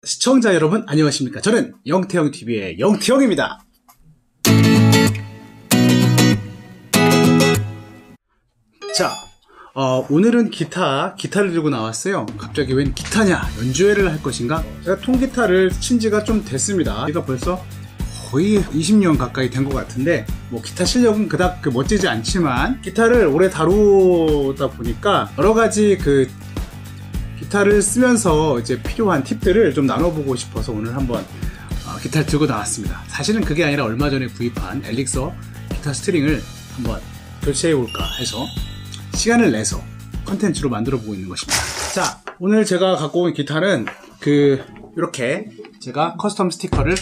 시청자 여러분 안녕하십니까. 저는 영태형TV의 영태형입니다. 자, 오늘은 기타를 들고 나왔어요. 갑자기 웬 기타냐, 연주회를 할 것인가. 제가 통기타를 친 지가 좀 됐습니다. 제가 벌써 거의 20년 가까이 된 것 같은데, 뭐 기타 실력은 그닥 멋지지 않지만 기타를 오래 다루다 보니까 여러가지 기타를 쓰면서 이제 필요한 팁들을 좀 나눠보고 싶어서 오늘 한번 기타를 들고 나왔습니다. 사실은 그게 아니라 얼마 전에 구입한 엘릭서 기타 스트링을 한번 교체해볼까 해서 시간을 내서 컨텐츠로 만들어 보고 있는 것입니다. 자, 오늘 제가 갖고 온 기타는 이렇게 제가 커스텀 스티커를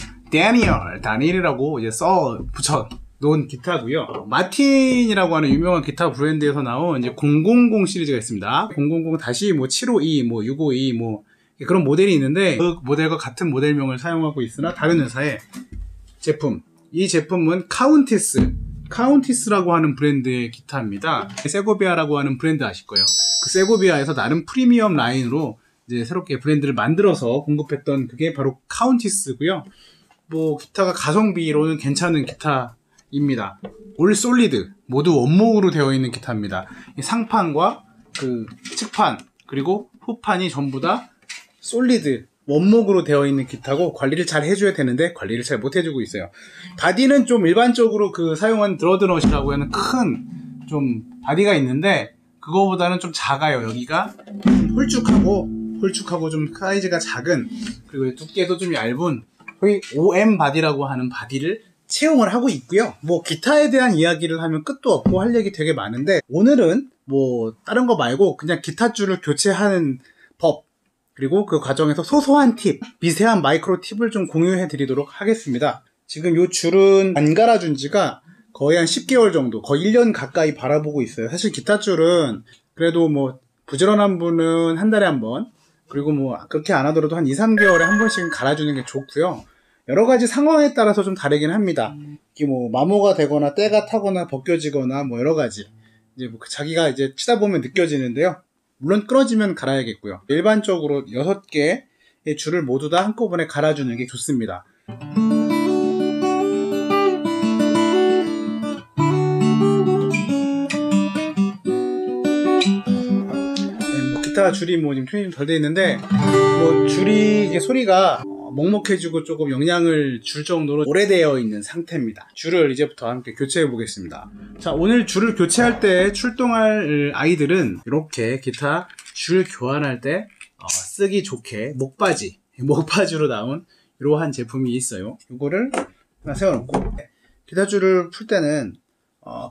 다니엘이라고 이제 붙여 놓은 기타고요. 마틴이라고 하는 유명한 기타 브랜드에서 나온 이제 000 시리즈가 있습니다. 000-752, 652 그런 모델이 있는데, 그 모델과 같은 모델명을 사용하고 있으나 다른 회사의 제품. 이 제품은 카운티스라고 하는 브랜드의 기타입니다. 세고비아라고 하는 브랜드 아실 거예요. 그 세고비아에서 나름 프리미엄 라인으로 이제 새롭게 브랜드를 만들어서 공급했던 그게 바로 카운티스고요. 기타가 가성비로는 괜찮은 기타입니다. 올 솔리드, 모두 원목으로 되어 있는 기타입니다. 이 상판과 측판, 그리고 후판이 전부 다 솔리드, 원목으로 되어 있는 기타고, 관리를 잘 해줘야 되는데 관리를 잘 못 해주고 있어요. 바디는 좀 일반적으로 사용한 드러드넛이라고 하는 큰 바디가 있는데, 그거보다는 좀 작아요. 여기가 홀쭉하고 좀 사이즈가 작은, 그리고 두께도 좀 얇은 거의 OM 바디라고 하는 바디를 채용을 하고 있고요. 기타에 대한 이야기를 하면 끝도 없고 할 얘기 되게 많은데, 오늘은 다른 거 말고 그냥 기타 줄을 교체하는 법, 그리고 그 과정에서 소소한 팁, 미세한 마이크로 팁을 좀 공유해 드리도록 하겠습니다. 지금 요 줄은 안 갈아준 지가 거의 한 10개월 정도, 거의 1년 가까이 바라보고 있어요. 사실 기타 줄은 그래도 부지런한 분은 한 달에 한 번, 그리고 그렇게 안 하더라도 한 2, 3개월에 한 번씩은 갈아주는 게 좋고요. 여러 가지 상황에 따라서 좀 다르긴 합니다. 이게 마모가 되거나 때가 타거나 벗겨지거나 여러 가지 이제 자기가 이제 치다 보면 느껴지는데요. 물론 끊어지면 갈아야겠고요. 일반적으로 6개의 줄을 모두 다 한꺼번에 갈아주는 게 좋습니다. 기타 줄이 지금 튜닝이 좀 덜 돼 있는데, 줄이 이게 소리가 먹먹해지고 조금 영향을 줄 정도로 오래되어 있는 상태입니다. 줄을 이제부터 함께 교체해 보겠습니다. 자, 오늘 줄을 교체할 때 출동할 아이들은 이렇게 기타 줄 교환할 때 쓰기 좋게 목바지로 나온 이러한 제품이 있어요. 이거를 하나 세워놓고, 기타 줄을 풀 때는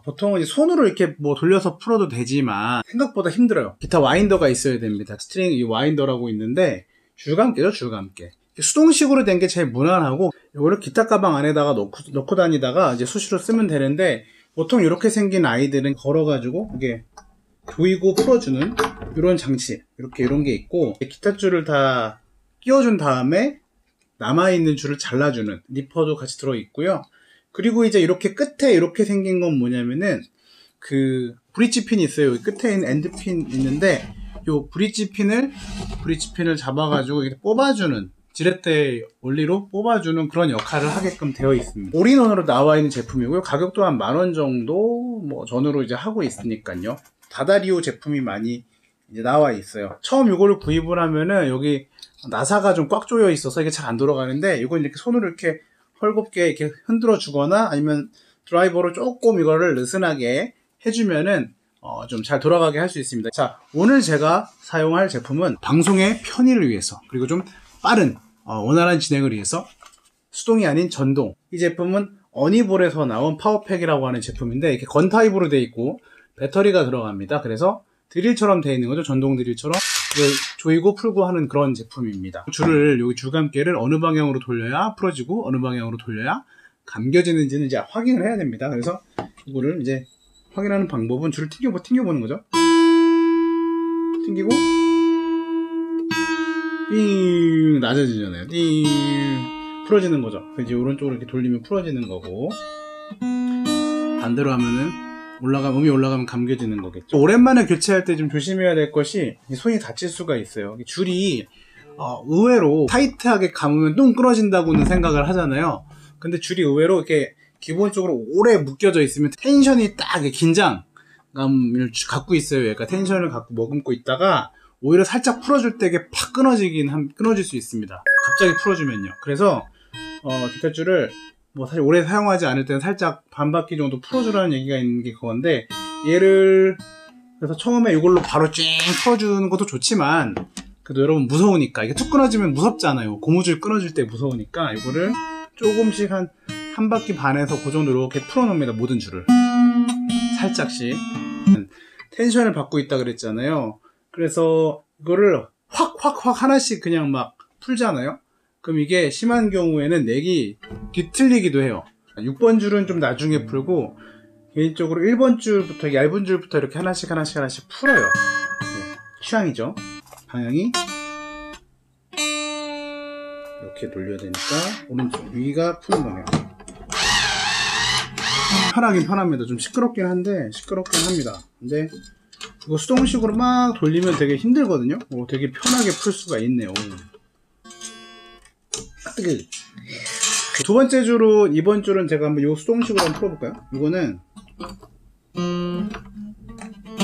보통은 손으로 이렇게 돌려서 풀어도 되지만 생각보다 힘들어요. 기타 와인더가 있어야 됩니다. 스트링 이 와인더라고 있는데, 줄감개죠, 줄감개. 수동식으로 된 게 제일 무난하고, 이거를 기타 가방 안에다가 넣고 다니다가 이제 수시로 쓰면 되는데, 보통 이렇게 생긴 아이들은 걸어가지고 이게 조이고 풀어주는 이런 장치, 이런 게 있고, 기타 줄을 다 끼워준 다음에 남아있는 줄을 잘라주는 니퍼도 같이 들어있고요. 그리고 이제 이렇게 끝에 이렇게 생긴 건 뭐냐면은 브릿지 핀이 있어요. 여기 끝에 있는 엔드 핀 있는데, 요 브릿지 핀을 잡아가지고 이렇게 뽑아주는, 지렛대 원리로 뽑아주는 그런 역할을 하게끔 되어 있습니다. 올인원으로 나와 있는 제품이고요. 가격도 한 10,000원 정도 전후로 이제 하고 있으니까요. 다다리오 제품이 많이 이제 나와 있어요. 처음 이거를 구입을 하면은 여기 나사가 좀 꽉 조여 있어서 이게 잘 안 돌아가는데, 이건 이렇게 손으로 이렇게 헐겁게 이렇게 흔들어 주거나 아니면 드라이버로 조금 이거를 느슨하게 해주면은 좀 잘 돌아가게 할 수 있습니다. 자, 오늘 제가 사용할 제품은 방송의 편의를 위해서, 그리고 좀 빠른 원활한 진행을 위해서 수동이 아닌 전동. 이 제품은 어니볼에서 나온 파워팩이라고 하는 제품인데, 이렇게 건 타입으로 되어 있고 배터리가 들어갑니다. 그래서 드릴처럼 되어 있는 거죠. 전동 드릴처럼 조이고 풀고 하는 그런 제품입니다. 여기 줄감개를 어느 방향으로 돌려야 풀어지고 어느 방향으로 돌려야 감겨지는지는 이제 확인을 해야 됩니다. 그래서 이거를 이제 확인하는 방법은 줄을 튕겨보는 거죠. 튕기고 띵 낮아지잖아요. 띵 풀어지는 거죠. 이제 오른쪽으로 이렇게 돌리면 풀어지는 거고, 반대로 하면은 음이 올라가면 감겨지는 거겠죠. 오랜만에 교체할 때 좀 조심해야 될 것이, 손이 다칠 수가 있어요. 줄이 의외로 타이트하게 감으면 똥 끊어진다고는 생각을 하잖아요. 근데 줄이 의외로 이렇게 기본적으로 오래 묶여져 있으면 텐션이 딱 긴장감을 갖고 있어요. 얘가 텐션을 갖고 머금고 있다가 오히려 살짝 풀어줄 때 이게 팍 끊어질 수 있습니다. 갑자기 풀어주면요. 그래서 기타줄을 뭐 사실 오래 사용하지 않을 때는 살짝 반 바퀴 정도 풀어주라는 얘기가 있는 게 그건데, 얘를 그래서 처음에 이걸로 바로 쭉 풀어주는 것도 좋지만 그래도 여러분 무서우니까, 이게 툭 끊어지면 무섭잖아요. 고무줄 끊어질 때 무서우니까 이거를 조금씩 한 바퀴 반에서 그 정도 이렇게 풀어놓습니다. 모든 줄을 살짝씩. 텐션을 받고 있다 그랬잖아요. 그래서 이거를 확 하나씩 그냥 막 풀잖아요. 그럼 이게 심한 경우에는 넥이 뒤틀리기도 해요. 6번 줄은 좀 나중에 풀고, 개인적으로 1번 줄부터, 얇은 줄부터 이렇게 하나씩 풀어요. 취향이죠. 방향이 이렇게 돌려야 되니까 오른쪽 위가 푸는 거네요. 편하긴 편합니다. 좀 시끄럽긴 합니다. 근데 이거 수동식으로 막 돌리면 되게 힘들거든요. 되게 편하게 풀 수가 있네요. 두 번째 줄은, 이번 줄은 제가 한번 요 수동식으로 한번 풀어볼까요? 이거는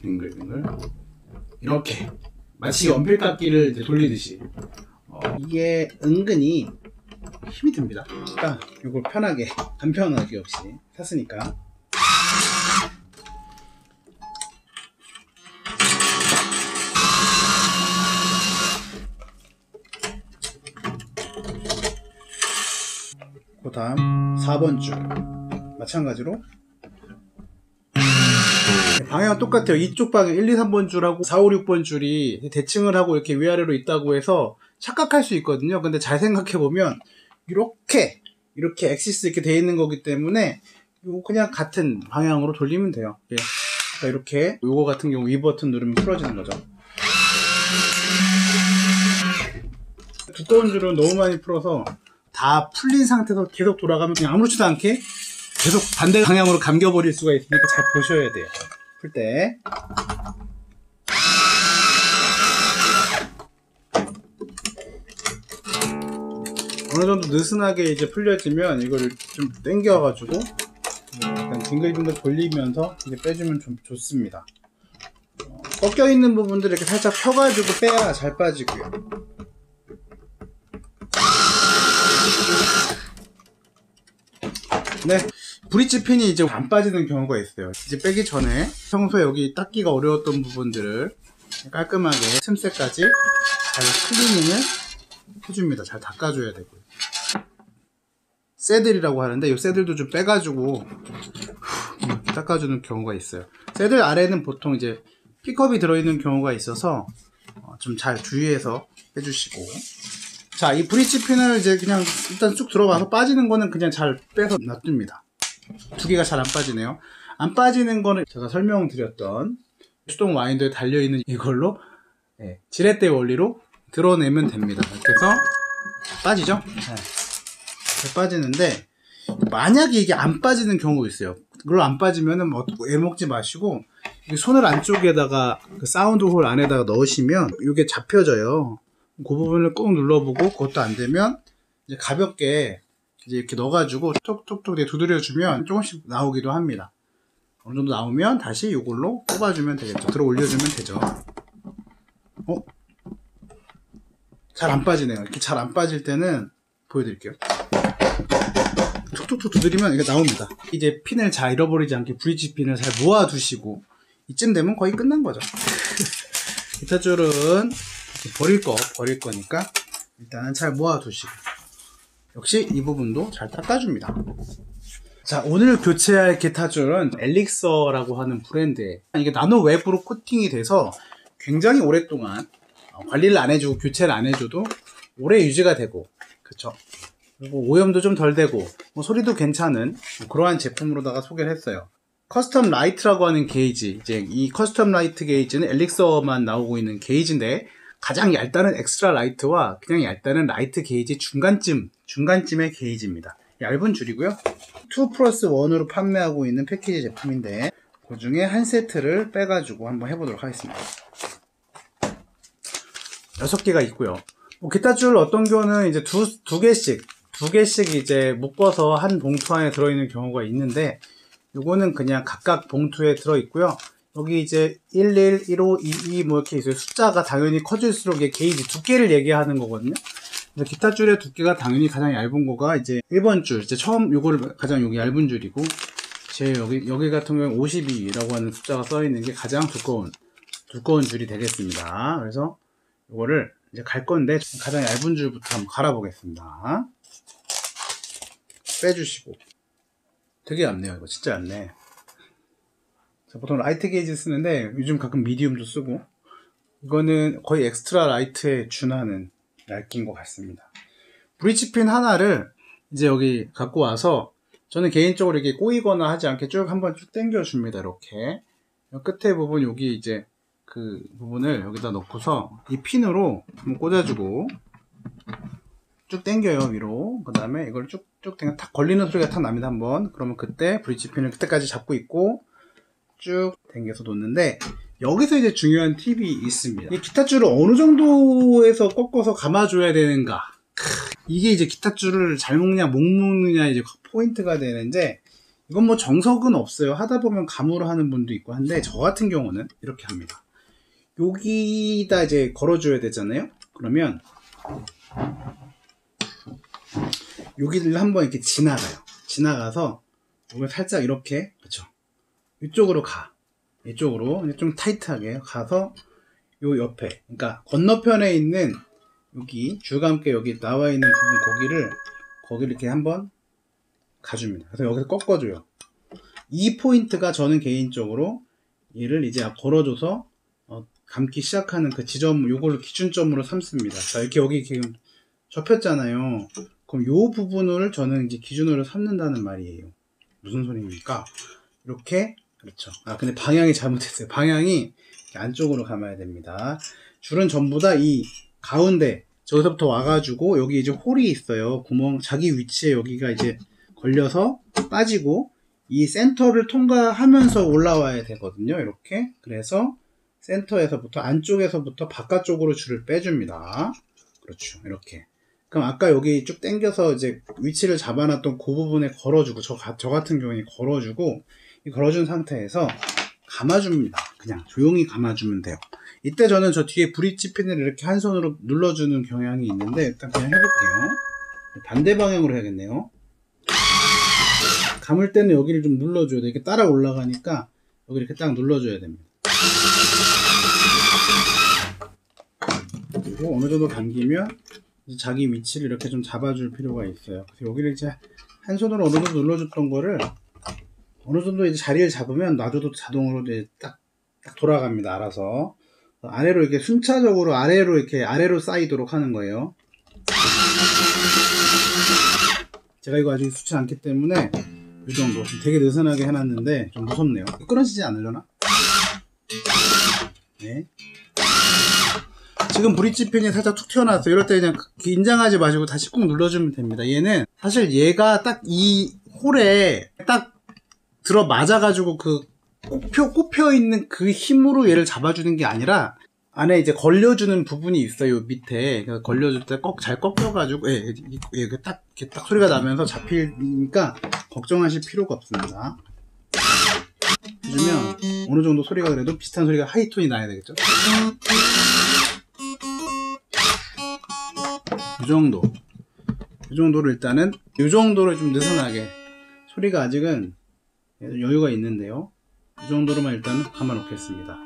빙글빙글 이렇게 마치 연필깎이를 돌리듯이 이게 은근히 힘이 듭니다. 그러니까 이걸 편하게, 간편하게 없이 샀으니까. 그 다음 4번 줄 마찬가지로 방향은 똑같아요. 이쪽 방향 1, 2, 3번 줄하고 4, 5, 6번 줄이 대칭을 하고 이렇게 위아래로 있다고 해서 착각할 수 있거든요. 근데 잘 생각해보면 이렇게 엑시스 이렇게 되어 있는 거기 때문에 이거 그냥 같은 방향으로 돌리면 돼요. 그러니까 이렇게 요거 같은 경우 위 버튼 누르면 풀어지는 거죠. 두꺼운 줄은 너무 많이 풀어서 다 풀린 상태에서 계속 돌아가면 그냥 아무렇지도 않게 계속 반대 방향으로 감겨버릴 수가 있으니까 잘 보셔야 돼요. 풀 때. 어느 정도 느슨하게 이제 풀려지면 이걸 좀 당겨가지고 약간 빙글빙글 돌리면서 이제 빼주면 좀 좋습니다. 꺾여 있는 부분들 이렇게 살짝 펴가지고 빼야 잘 빠지고요. 네, 브릿지 핀이 이제 안 빠지는 경우가 있어요. 이제 빼기 전에 평소에 여기 닦기가 어려웠던 부분들을 깔끔하게 틈새까지 잘 클리닝을 해줍니다. 잘 닦아줘야 되고요. 새들이라고 하는데 이 새들도 좀 빼가지고 닦아주는 경우가 있어요. 새들 아래는 보통 이제 픽업이 들어있는 경우가 있어서 좀 잘 주의해서 해주시고, 자, 이 브릿지 핀을 이제 그냥 일단 쑥 들어가서 빠지는 거는 그냥 잘 빼서 놔둡니다. 두 개가 잘 안 빠지네요. 안 빠지는 거는 제가 설명드렸던 수동 와인더에 달려있는 이걸로 지렛대 원리로 드러내면 됩니다. 이렇게 해서 빠지죠? 이렇게 빠지는데, 만약에 이게 안 빠지는 경우가 있어요. 그걸로 안 빠지면은 뭐 애먹지 마시고 손을 안쪽에다가 그 사운드 홀 안에다가 넣으시면 이게 잡혀져요. 그 부분을 꼭 눌러보고 그것도 안 되면 이제 가볍게 이제 이렇게 넣어가지고 톡톡톡 두드려주면 조금씩 나오기도 합니다. 어느 정도 나오면 다시 이걸로 뽑아주면 되겠죠. 들어 올려주면 되죠. 잘 안 빠지네요. 이렇게 잘 안 빠질 때는 보여드릴게요. 톡톡톡 두드리면 이게 나옵니다. 이제 핀을 잘 잃어버리지 않게 브릿지 핀을 잘 모아두시고 이쯤 되면 거의 끝난 거죠. 기타 줄은 버릴 거니까 일단은 잘 모아두시고, 역시 이 부분도 잘 닦아줍니다. 자, 오늘 교체할 기타줄은 엘릭서라고 하는 브랜드에, 이게 나노 웹으로 코팅이 돼서 굉장히 오랫동안 관리를 안 해주고 교체를 안 해줘도 오래 유지가 되고, 그쵸? 그리고 오염도 좀 덜 되고 소리도 괜찮은 그러한 제품으로다가 소개를 했어요. 커스텀 라이트라고 하는 게이지, 이제 이 커스텀 라이트 게이지는 엘릭서만 나오고 있는 게이지인데 가장 얇다는 엑스트라 라이트와 그냥 얇다는 라이트 게이지 중간쯤의 게이지입니다. 얇은 줄이고요. 2+1으로 판매하고 있는 패키지 제품인데 그 중에 한 세트를 빼가지고 한번 해보도록 하겠습니다. 6개가 있고요. 기타 줄 어떤 경우는 이제 두 개씩 이제 묶어서 한 봉투 안에 들어있는 경우가 있는데, 요거는 그냥 각각 봉투에 들어있고요. 여기 이제 11, 15, 22 뭐 이렇게 있어요. 숫자가 당연히 커질수록 이게 게이지 두께를 얘기하는 거거든요. 그래서 기타 줄의 두께가 당연히 가장 얇은 거가 이제 1번 줄, 이제 처음 요거를 가장 여기 얇은 줄이고, 제 여기 같은 경우는 52라고 하는 숫자가 써 있는 게 가장 두꺼운 줄이 되겠습니다. 그래서 요거를 이제 갈 건데 가장 얇은 줄부터 한번 갈아보겠습니다. 빼주시고. 되게 얇네요. 이거 진짜 얇네. 자, 보통 라이트 게이지 쓰는데 요즘 가끔 미디움도 쓰고, 이거는 거의 엑스트라 라이트에 준하는 얇기인 것 같습니다. 브릿지핀 하나를 이제 여기 갖고 와서, 저는 개인적으로 이렇게 꼬이거나 하지 않게 쭉 한번 쭉 당겨줍니다. 이렇게 끝에 부분, 여기 이제 그 부분을 여기다 넣고서 이 핀으로 한번 꽂아주고 쭉 당겨요, 위로. 그 다음에 이걸 쭉쭉 당겨, 탁 걸리는 소리가 탁 납니다, 한번. 그러면 그때 브릿지핀을 그때까지 잡고 있고 쭉 당겨서 놓는데, 여기서 이제 중요한 팁이 있습니다. 이 기타 줄을 어느 정도에서 꺾어서 감아줘야 되는가, 이게 이제 기타 줄을 잘 묶냐 못 묶느냐 이제 포인트가 되는데, 이건 뭐 정석은 없어요. 하다 보면 감으로 하는 분도 있고 한데, 저 같은 경우는 이렇게 합니다. 여기다 이제 걸어줘야 되잖아요. 그러면 여기를 한번 이렇게 지나가서 이걸 살짝 이렇게, 그렇죠, 이쪽으로 이쪽으로 좀 타이트하게 가서 요 옆에, 그러니까 건너편에 있는 여기 줄과 함께 여기 나와 있는 부분, 거기를 이렇게 한번 가줍니다. 그래서 여기서 꺾어줘요. 이 포인트가 저는 개인적으로 얘를 이제 걸어줘서 감기 시작하는 그 지점, 요걸로 기준점으로 삼습니다. 자, 이렇게 여기 지금 접혔잖아요. 그럼 요 부분을 저는 이제 기준으로 삼는다는 말이에요. 무슨 소리입니까? 이렇게, 그렇죠. 근데 방향이 잘못했어요. 방향이 안쪽으로 감아야 됩니다. 줄은 전부 다 이 가운데, 저기서부터 와가지고 여기 이제 홀이 있어요. 구멍, 자기 위치에 여기가 이제 걸려서 빠지고 이 센터를 통과하면서 올라와야 되거든요. 이렇게. 그래서 센터에서부터, 안쪽에서부터 바깥쪽으로 줄을 빼줍니다. 그렇죠. 이렇게. 그럼 아까 여기 쭉 당겨서 이제 위치를 잡아놨던 그 부분에 걸어주고, 저 같은 경우에 걸어주고, 이 걸어준 상태에서 감아줍니다. 그냥 조용히 감아주면 돼요. 이때 저는 저 뒤에 브릿지핀을 이렇게 한 손으로 눌러주는 경향이 있는데, 일단 그냥 해볼게요. 반대 방향으로 해야겠네요. 감을 때는 여기를 좀 눌러줘야 돼. 이렇게 따라 올라가니까 여기 이렇게 딱 눌러줘야 됩니다. 그리고 어느 정도 감기면 이제 자기 위치를 이렇게 좀 잡아줄 필요가 있어요. 그래서 여기를 이제 한 손으로 어느 정도 눌러줬던 거를 어느 정도 이제 자리를 잡으면 놔줘도 자동으로 이제 딱 돌아갑니다. 알아서. 아래로 이렇게 순차적으로 아래로 쌓이도록 하는 거예요. 제가 이거 아직 수치 않기 때문에 이 정도 되게 느슨하게 해놨는데 좀 무섭네요. 끊어지지 않으려나? 네. 지금 브릿지핀이 살짝 툭 튀어나왔어요. 이럴 때 그냥 긴장하지 마시고 다시 꾹 눌러주면 됩니다. 얘는 사실 얘가 딱 이 홀에 딱 들어 맞아가지고 그 꼽혀있는 그 힘으로 얘를 잡아주는 게 아니라 안에 이제 걸려주는 부분이 있어요. 밑에. 그러니까 걸려줄 때 잘 꺾여가지고, 이렇게 딱 소리가 나면서 잡히니까 걱정하실 필요가 없습니다. 해주면 어느 정도 소리가 그래도 비슷한 소리가 하이톤이 나야 되겠죠? 이 정도를 일단은, 이 정도를 좀 느슨하게. 소리가 아직은 여유가 있는데요. 이 정도로만 일단은 감아 놓겠습니다.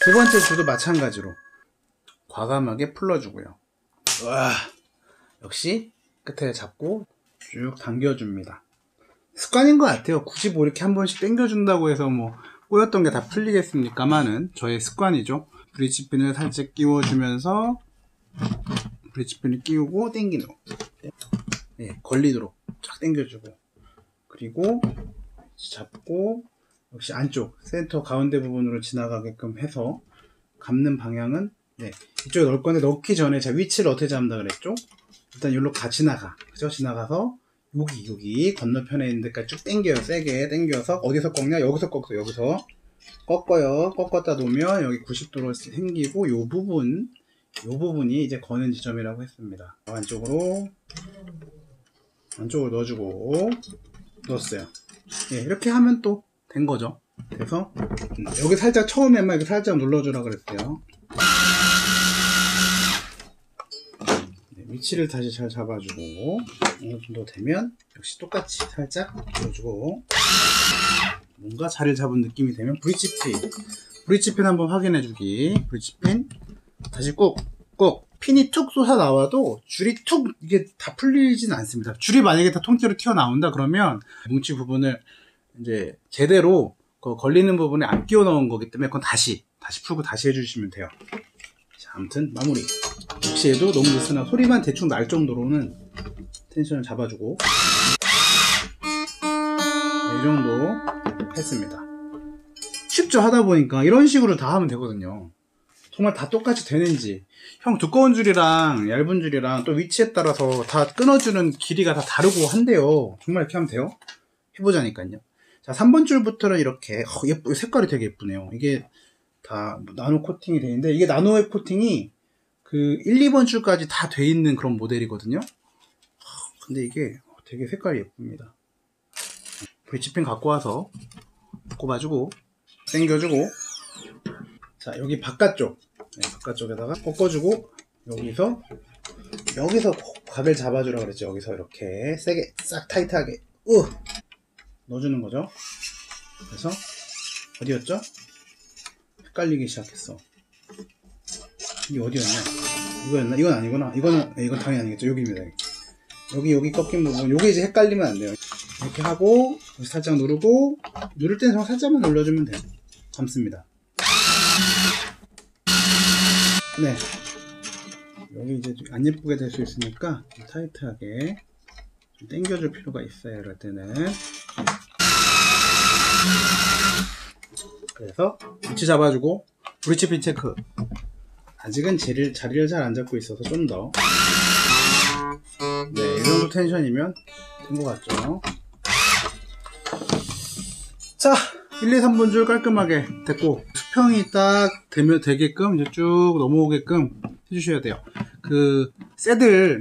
두 번째 줄도 마찬가지로 과감하게 풀러주고요. 와, 역시 끝에 잡고 쭉 당겨줍니다. 습관인 것 같아요. 굳이 뭐 이렇게 한 번씩 당겨준다고 해서 뭐 꼬였던 게 다 풀리겠습니까만은 저의 습관이죠. 브릿지핀을 살짝 끼워주면서 브릿지핀을 끼우고 당기는 거. 네, 걸리도록 쫙 당겨주고, 그리고 잡고 역시 안쪽 센터 가운데 부분으로 지나가게끔 해서 감는 방향은, 네, 이쪽에 넣을 건데 넣기 전에 제가 위치를 어떻게 잡는다 그랬죠? 일단 여기로 지나가, 그죠? 지나가서 여기 건너편에 있는 데까지 쭉 당겨요. 세게 당겨서 어디서 꺾냐? 여기서 꺾어요. 꺾었다 놓으면 여기 90도로 생기고, 요 부분 이 부분이 이제 거는 지점이라고 했습니다. 안쪽으로 넣어주고 넣었어요. 예, 이렇게 하면 또 된 거죠. 그래서 여기 살짝 처음에만 이렇게 살짝 눌러주라 그랬어요. 네, 위치를 다시 잘 잡아주고 어느 정도 되면 역시 똑같이 살짝 눌러주고 뭔가 자리를 잡은 느낌이 되면 브릿지핀 한번 확인해주기. 브릿지핀 다시 꼭 핀이 툭 솟아 나와도 줄이 툭 이게 다 풀리진 않습니다. 줄이 만약에 다 통째로 튀어나온다 그러면 뭉치 부분을 이제 제대로 그 걸리는 부분에 안 끼워 넣은 거기 때문에 그건 다시 풀고 다시 해주시면 돼요. 자, 아무튼 마무리. 혹시 해도 너무 늦으나 소리만 대충 날 정도로는 텐션을 잡아주고 이 정도 했습니다. 쉽죠? 하다 보니까 이런 식으로 다 하면 되거든요. 정말 다 똑같이 되는지, 형 두꺼운 줄이랑 얇은 줄이랑 또 위치에 따라서 다 끊어주는 길이가 다 다르고 한데요. 정말 이렇게 하면 돼요. 해보자니까요. 자, 3번 줄부터는 이렇게 색깔이 되게 예쁘네요. 이게 다 나노 코팅이 되어 있는데 이게 나노 코팅이 그 1, 2번 줄까지 다 돼 있는 그런 모델이거든요. 근데 이게 되게 색깔이 예쁩니다. 브릿지핀 갖고 와서 꼽아주고 당겨주고, 자, 여기 바깥쪽, 네, 바깥쪽에다가 꺾어주고, 여기서 각을 잡아주라 그랬죠. 여기서 이렇게 세게 싹 타이트하게 넣어주는 거죠. 그래서 어디였죠? 헷갈리기 시작했어. 이게 어디였냐? 이거였나? 이건 아니구나. 이건 당연히 아니겠죠. 여기입니다. 여기 꺾인 부분, 요게 이제 헷갈리면 안 돼요. 이렇게 하고 살짝 누르고, 누를 때는 살짝만 눌러주면 돼요. 감습니다. 네, 여기 이제 안 예쁘게 될 수 있으니까 타이트하게 좀 당겨줄 필요가 있어요. 이럴 때는. 그래서 위치 잡아주고 브릿지핀 체크. 아직은 자리를 잘 안 잡고 있어서 좀 더, 네, 이 정도 텐션이면 된 것 같죠. 자, 1, 2, 3번 줄 깔끔하게 됐고, 수평이 딱 되게끔 이제 쭉 넘어오게끔 해주셔야 돼요. 그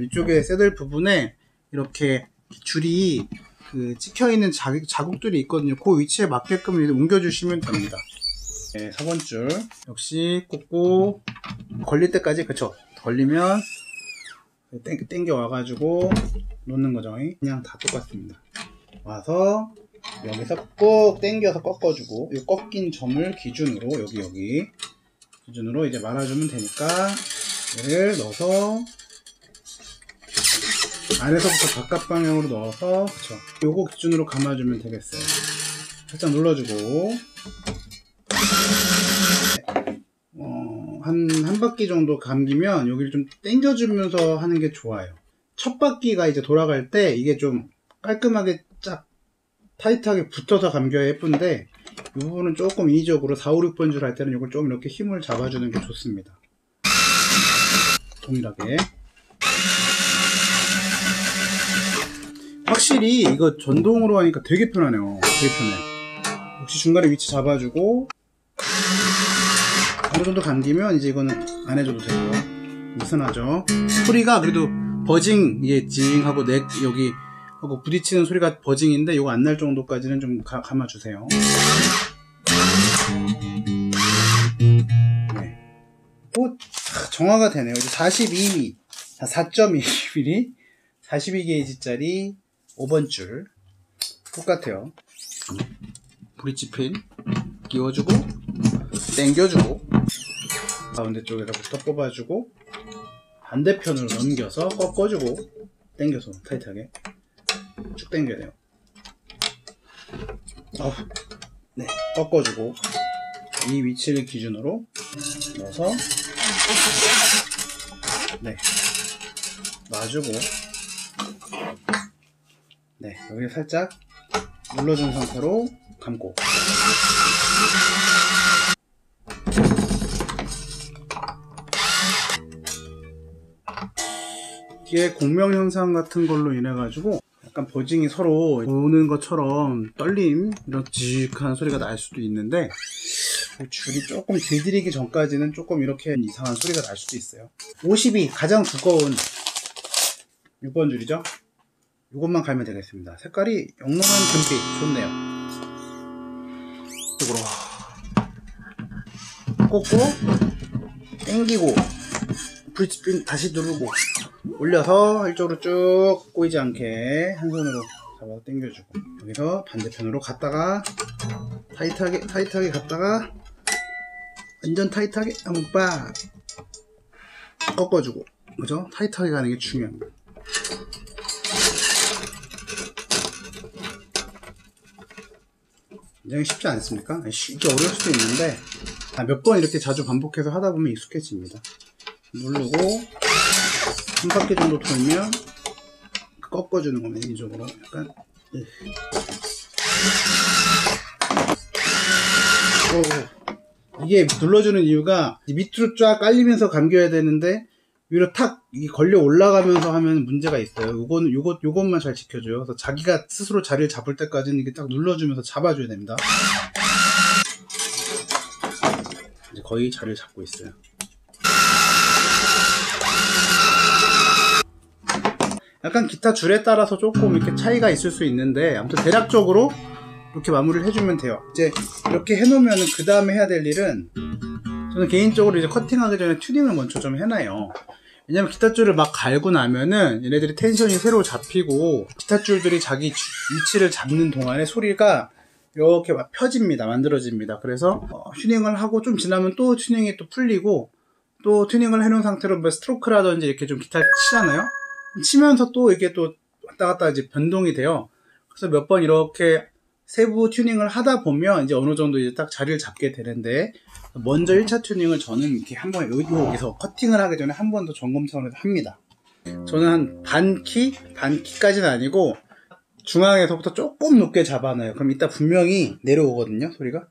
이쪽에 새들 부분에 이렇게 줄이 그 찍혀있는 자국들이 있거든요. 그 위치에 맞게끔 옮겨주시면 됩니다. 네, 4번 줄 역시 꽂고 걸릴 때까지, 그쵸? 걸리면 땡겨 와가지고 놓는 거죠. 그냥 다 똑같습니다. 와서 여기서 꾹 당겨서 꺾어주고, 이 꺾인 점을 기준으로 여기 기준으로 이제 말아주면 되니까 얘를 넣어서 안에서부터 바깥 방향으로 넣어서, 그쵸? 요거 기준으로 감아주면 되겠어요. 살짝 눌러주고 한 바퀴 정도 감기면 여기를 좀 당겨주면서 하는 게 좋아요. 첫 바퀴가 이제 돌아갈 때 이게 좀 깔끔하게 쫙 타이트하게 붙어서 감겨야 예쁜데, 이 부분은 조금 인위적으로 4, 5, 6번 줄 할 때는 이걸 좀 이렇게 힘을 잡아주는 게 좋습니다. 동일하게. 확실히 이거 전동으로 하니까 되게 편하네요. 되게 편해. 역시 중간에 위치 잡아주고 어느 정도 감기면 이제 이거는 안 해줘도 되고, 느슨하죠. 소리가 그래도 버징, 이게 징하고 넥 여기 하고 부딪히는 소리가 버징인데, 이거 안 날 정도까지는 좀 감아주세요. 네. 또 정화가 되네요. 이제 42mm, 4.2mm, 42게이지짜리 5번 줄 똑같아요. 브릿지핀 끼워주고 당겨주고 가운데 쪽에다부터 뽑아주고 반대편으로 넘겨서 꺾어주고 당겨서 타이트하게 쭉 당겨야 돼요. 네, 꺾어주고 이 위치를 기준으로 넣어서, 네, 놔주고, 네, 여기 살짝 눌러준 상태로 감고, 이게 공명 현상 같은 걸로 인해 가지고 약간 버징이 서로 오는 것처럼 떨림, 이런 지직한 소리가 날 수도 있는데, 줄이 조금 길들이기 전까지는 조금 이렇게 이상한 소리가 날 수도 있어요. 50이 가장 두꺼운 6번 줄이죠. 이것만 갈면 되겠습니다. 색깔이 영롱한 금빛 좋네요. 이쪽으로 꽂고 당기고 브릿지 다시 누르고 올려서 이쪽으로 쭉 꼬이지 않게 한 손으로 잡아서 당겨주고, 여기서 반대편으로 갔다가 타이트하게 갔다가 완전 타이트하게 한번 빡 꺾어주고, 그죠? 타이트하게 가는 게 중요합니다. 굉장히 쉽지 않습니까? 쉽게 어려울 수도 있는데 몇 번 이렇게 자주 반복해서 하다 보면 익숙해집니다. 누르고 한 바퀴 정도 돌면 꺾어주는 겁니다. 이쪽으로 약간. 이게 눌러주는 이유가 밑으로 쫙 깔리면서 감겨야 되는데 위로 탁 걸려 올라가면서 하면 문제가 있어요. 요것만 잘 지켜줘요. 그래서 자기가 스스로 자리를 잡을 때까지는 이게 딱 눌러주면서 잡아줘야 됩니다. 이제 거의 자리를 잡고 있어요. 약간 기타 줄에 따라서 조금 이렇게 차이가 있을 수 있는데, 아무튼 대략적으로 이렇게 마무리를 해주면 돼요. 이제 이렇게 해놓으면은 그 다음에 해야 될 일은, 저는 개인적으로 이제 커팅하기 전에 튜닝을 먼저 좀 해놔요. 왜냐면 기타 줄을 막 갈고 나면은 얘네들이 텐션이 새로 잡히고 기타 줄들이 자기 위치를 잡는 동안에 소리가 이렇게 막 펴집니다. 만들어집니다. 그래서 튜닝을 하고 좀 지나면 또 튜닝이 또 풀리고, 또 튜닝을 해놓은 상태로 뭐 스트로크라든지 이렇게 좀 기타를 치잖아요. 치면서 또 이게 또 왔다 갔다 이제 변동이 돼요. 그래서 몇 번 이렇게 세부 튜닝을 하다 보면 이제 어느 정도 이제 딱 자리를 잡게 되는데, 먼저 1차 튜닝을 저는 이렇게 한번 여기서 커팅을 하기 전에 한 번 더 점검 차원에서 합니다. 저는 한 반키까지는 아니고 중앙에서부터 조금 높게 잡아놔요. 그럼 이따 분명히 내려오거든요, 소리가.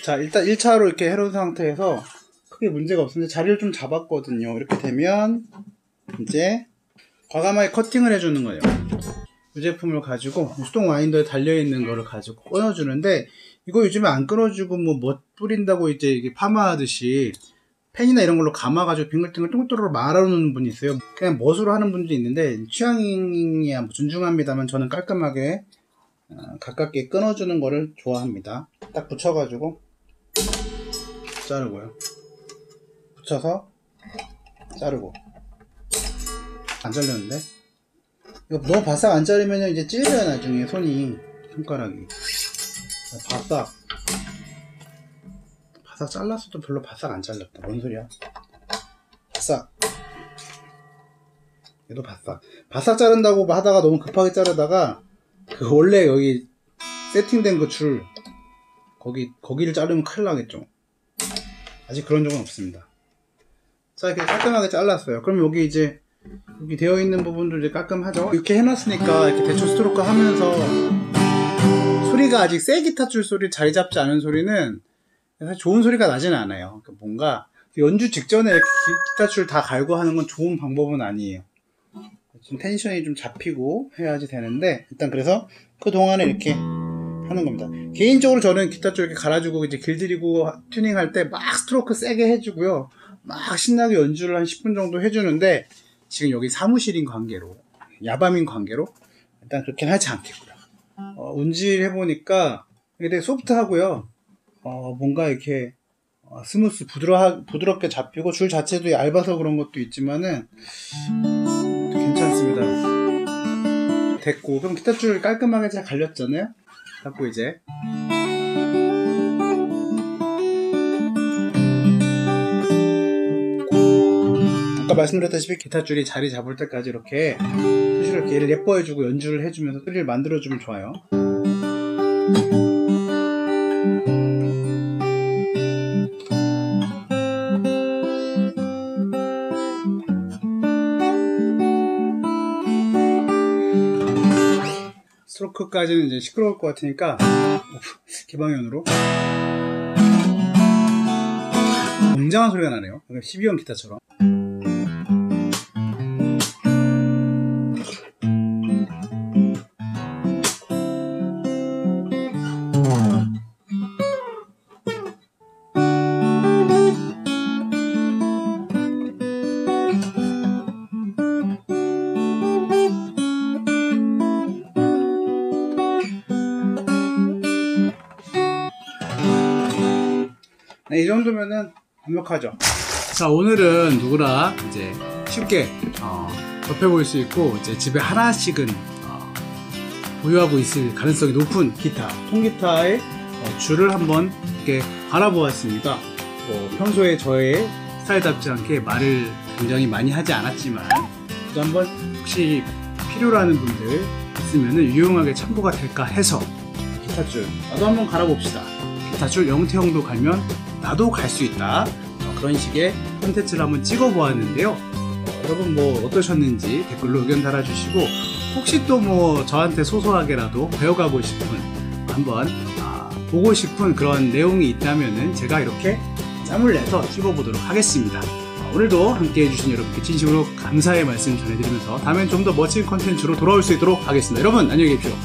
자, 일단 1차로 이렇게 해놓은 상태에서 크게 문제가 없는데 자리를 좀 잡았거든요. 이렇게 되면 이제 과감하게 커팅을 해주는 거예요. 이 제품을 가지고 수동 와인더에 달려있는 거를 가지고 끊어주는데, 이거 요즘에 안 끊어주고 뭐 뿌린다고 이제 이게 파마하듯이 펜이나 이런 걸로 감아가지고 빙글빙글 똥도로 말아놓는 분이 있어요. 그냥 멋으로 하는 분도 있는데 취향이야 존중합니다만 저는 깔끔하게 가깝게 끊어주는 거를 좋아합니다. 딱 붙여가지고 자르고요. 붙여서 자르고. 안 잘렸는데? 이거 너무 바싹 안 자르면 이제 찔려요, 나중에 손이, 손가락이. 바싹 잘랐어도 별로 바싹 안 잘렸다. 뭔 소리야? 바싹. 얘도 바싹 자른다고 하다가 너무 급하게 자르다가 그 원래 여기 세팅된 그 줄 거기를 자르면 큰일 나겠죠. 아직 그런 적은 없습니다. 자, 이렇게 깔끔하게 잘랐어요. 그럼 여기 이제 여기 되어 있는 부분도 이제 깔끔하죠. 이렇게 해놨으니까 이렇게 대충 스트로크 하면서 소리가 아직 새 기타 줄 소리 자리 잡지 않은 소리는 사실 좋은 소리가 나지는 않아요. 그러니까 뭔가 연주 직전에 이렇게 기타 줄 다 갈고 하는 건 좋은 방법은 아니에요. 좀 텐션이 좀 잡히고 해야지 되는데, 일단 그래서 그 동안에 이렇게 하는 겁니다. 개인적으로 저는 기타 줄 이렇게 갈아주고 이제 길들이고 튜닝할 때 막 스트로크 세게 해주고요, 막 신나게 연주를 한 10분 정도 해주는데, 지금 여기 사무실인 관계로, 야밤인 관계로 일단 그렇게 하지 않겠고요. 운질 해보니까 이게 되게 소프트하고요. 뭔가 이렇게 스무스 부드럽게 잡히고, 줄 자체도 얇아서 그런 것도 있지만은 괜찮습니다. 됐고, 그럼 기타 줄 깔끔하게 잘 갈렸잖아요. 갖고 이제 아까 말씀드렸다시피 기타 줄이 자리 잡을 때까지 이렇게 수시로 이렇게 얘를 예뻐해주고 연주를 해주면서 소리를 만들어주면 좋아요. 스트로크까지는 이제 시끄러울 것 같으니까 개방현으로 웅장한 소리가 나네요. 12번 기타처럼. 네, 이 정도면은 완벽하죠. 자, 오늘은 누구나 이제 쉽게 접해볼 수 있고 이제 집에 하나씩은 보유하고 있을 가능성이 높은 기타, 통기타의 줄을 한번 이렇게 바라보았습니다. 평소에 저의 스타일답지 않게 말을 굉장히 많이 하지 않았지만 또 한번 혹시 필요로 하는 분들 있으면 유용하게 참고가 될까 해서 기타줄 나도 한번 갈아봅시다. 기타줄 영태형도 갈면 나도 갈 수 있다. 그런 식의 콘텐츠를 한번 찍어보았는데요. 여러분 뭐 어떠셨는지 댓글로 의견 달아주시고 혹시 또 뭐 저한테 소소하게라도 배워가고 싶은 한번 보고 싶은 그런 내용이 있다면은 제가 이렇게 짬을 내서 찍어보도록 하겠습니다. 오늘도 함께 해주신 여러분께 진심으로 감사의 말씀 전해드리면서 다음엔 좀 더 멋진 콘텐츠로 돌아올 수 있도록 하겠습니다. 여러분 안녕히 계십시오.